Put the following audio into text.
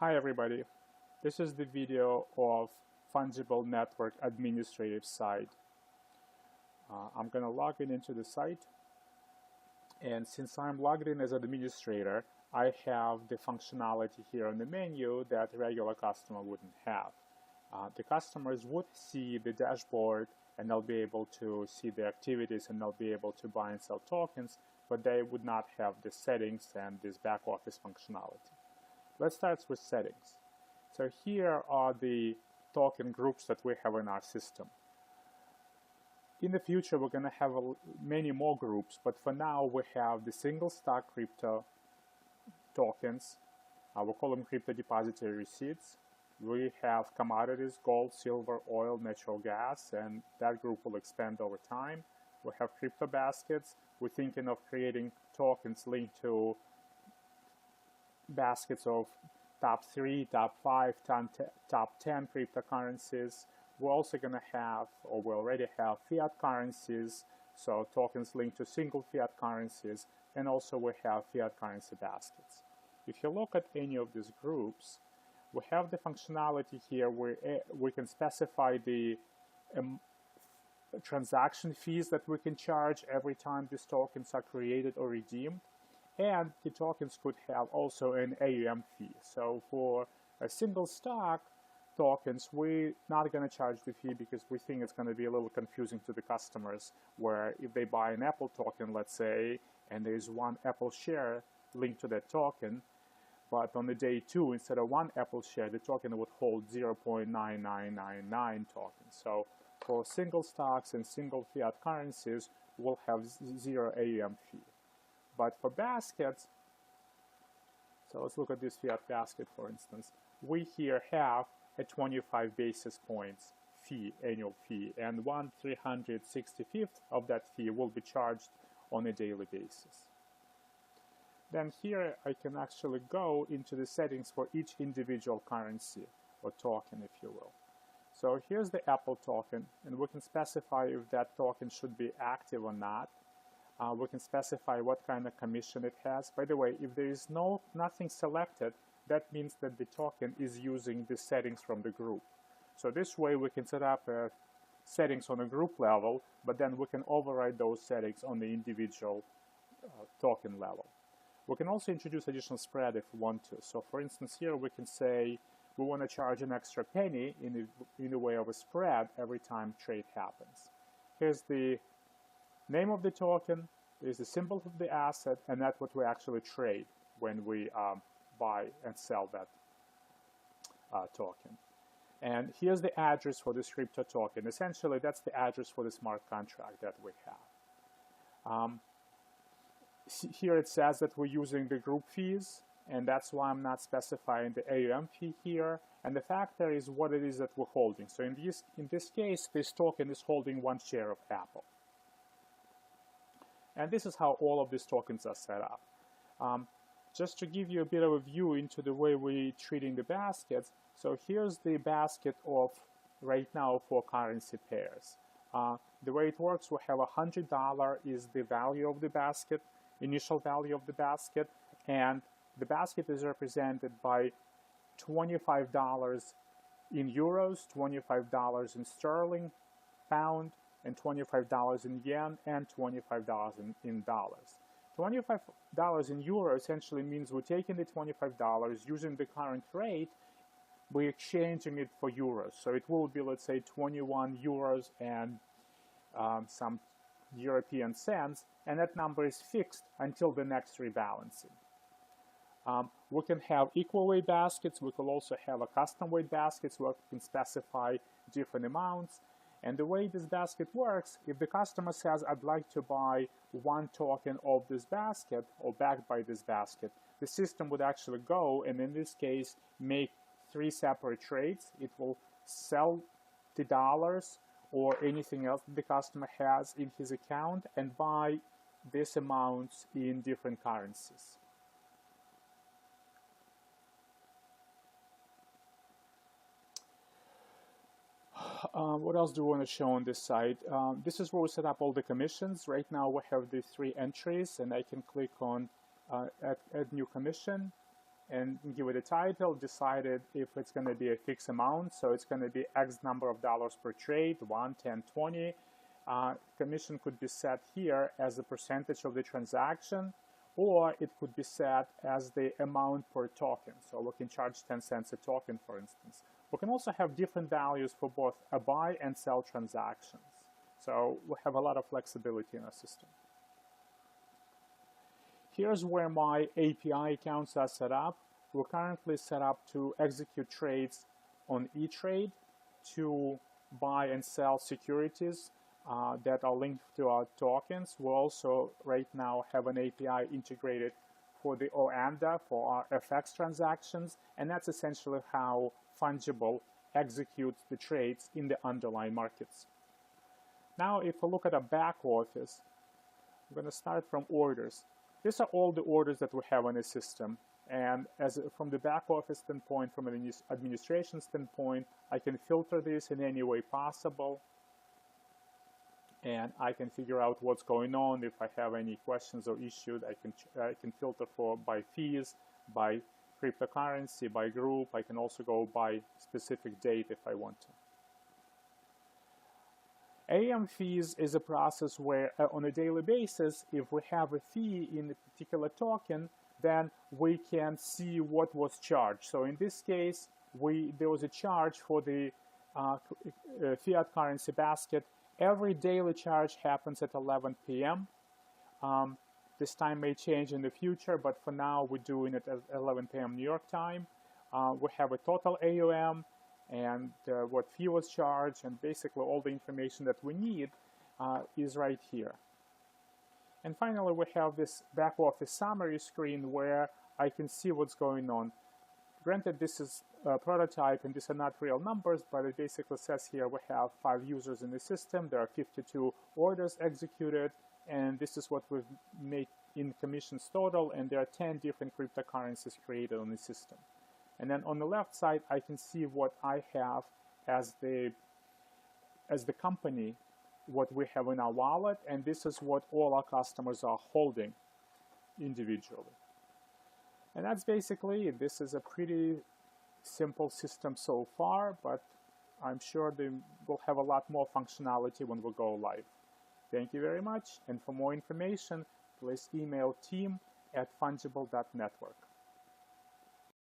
Hi everybody, this is the video of Fungible Network Administrative site. I'm going to log into the site, and since I'm logged in as an administrator, I have the functionality here on the menu that regular customer wouldn't have. The customers would see the dashboard and they'll be able to see the activities and they'll be able to buy and sell tokens, but they would not have the settings and this back office functionality. Let's start with settings. So here are the token groups that we have in our system. In the future, we're going to have many more groups, but for now we have the single stock crypto tokens. We call them crypto depository receipts. We have commodities, gold, silver, oil, natural gas, and that group will expand over time. We have crypto baskets. We're thinking of creating tokens linked to baskets of top 3, top 5, top 10 cryptocurrencies. We're also going to have, or we already have, fiat currencies, so tokens linked to single fiat currencies, and also we have fiat currency baskets. If you look at any of these groups, we have the functionality here where we can specify the transaction fees that we can charge every time these tokens are created or redeemed. And the tokens could have also an AUM fee. So for a single stock tokens, we're not going to charge the fee because we think it's going to be a little confusing to the customers, where if they buy an Apple token, let's say, and there's one Apple share linked to that token, but on the day 2, instead of one Apple share, the token would hold 0.9999 tokens. So for single stocks and single fiat currencies, we'll have 0 AUM fee. But for baskets, so let's look at this fiat basket, for instance. We here have a 25 basis points fee, annual fee, and 1/365th of that fee will be charged on a daily basis. Then here I can actually go into the settings for each individual currency or token, if you will. So here's the Apple token, and we can specify if that token should be active or not. We can specify what kind of commission it has. By the way, if there is nothing selected, that means that the token is using the settings from the group. So this way we can set up settings on a group level, but then we can override those settings on the individual token level. We can also introduce additional spread if we want to. So for instance, here we can say we want to charge an extra penny in the way of a spread every time trade happens. Here's the name of the token, is the symbol of the asset, and that's what we actually trade when we buy and sell that token. And here's the address for this crypto token. Essentially, that's the address for the smart contract that we have. Here it says that we're using the group fees, and that's why I'm not specifying the AUM fee here. And the factor is what it is that we're holding. So in this case, this token is holding 1 share of Apple. And this is how all of these tokens are set up. Just to give you a bit of a view into the way we're treating the baskets, so here's the basket of right now for currency pairs. The way it works, we have $100 is the value of the basket, initial value of the basket, and the basket is represented by $25 in euros, $25 in sterling, pound, and $25 in yen, and $25 in dollars. $25 in euro essentially means we're taking the $25, using the current rate, we're exchanging it for euros. So it will be, let's say, 21 euros and some European cents, and that number is fixed until the next rebalancing. We can have equal weight baskets. We could also have a custom weight baskets where we can specify different amounts. And the way this basket works, if the customer says, I'd like to buy 1 token of this basket or backed by this basket, the system would actually go and in this case make 3 separate trades. It will sell the dollars or anything else that the customer has in his account and buy these amounts in different currencies. What else do we want to show on this site? This is where we set up all the commissions. Right now we have the 3 entries, and I can click on add new commission. and give it a title, decided if it's going to be a fixed amount, so it's going to be X number of dollars per trade, 1, 10, 20. Commission could be set here as a percentage of the transaction, or it could be set as the amount per token. So we can charge 10 cents a token, for instance. We can also have different values for both a buy and sell transactions. So we have a lot of flexibility in our system. Here's where my API accounts are set up. We're currently set up to execute trades on eTrade, to buy and sell securities that are linked to our tokens. We also right now have an API integrated for the OANDA, for our FX transactions, and that's essentially how Fungible executes the trades in the underlying markets. Now, if we look at a back office, I'm going to start from orders. These are all the orders that we have in the system. And from the back office standpoint, from an administration standpoint, I can filter this in any way possible. And I can figure out what's going on. If I have any questions or issues, I can filter by fees, by cryptocurrency, by group. I can also go by specific date if I want to. AUM fees is a process where on a daily basis, if we have a fee in a particular token, then we can see what was charged. So in this case, there was a charge for the fiat currency basket. Every daily charge happens at 11 p.m. This time may change in the future, but for now we're doing it at 11 p.m. New York time. We have a total AUM and what fee was charged, and basically all the information that we need is right here. And finally, we have this back office summary screen where I can see what's going on. Granted, this is a prototype and these are not real numbers, but it basically says here we have 5 users in the system, there are 52 orders executed, and this is what we've made in commissions total, and there are 10 different cryptocurrencies created on the system. And then on the left side, I can see what I have as the company, what we have in our wallet, and this is what all our customers are holding individually. And that's basically it. This is a pretty simple system so far, but I'm sure they will have a lot more functionality when we go live. Thank you very much, and for more information, please email team@fungible.network.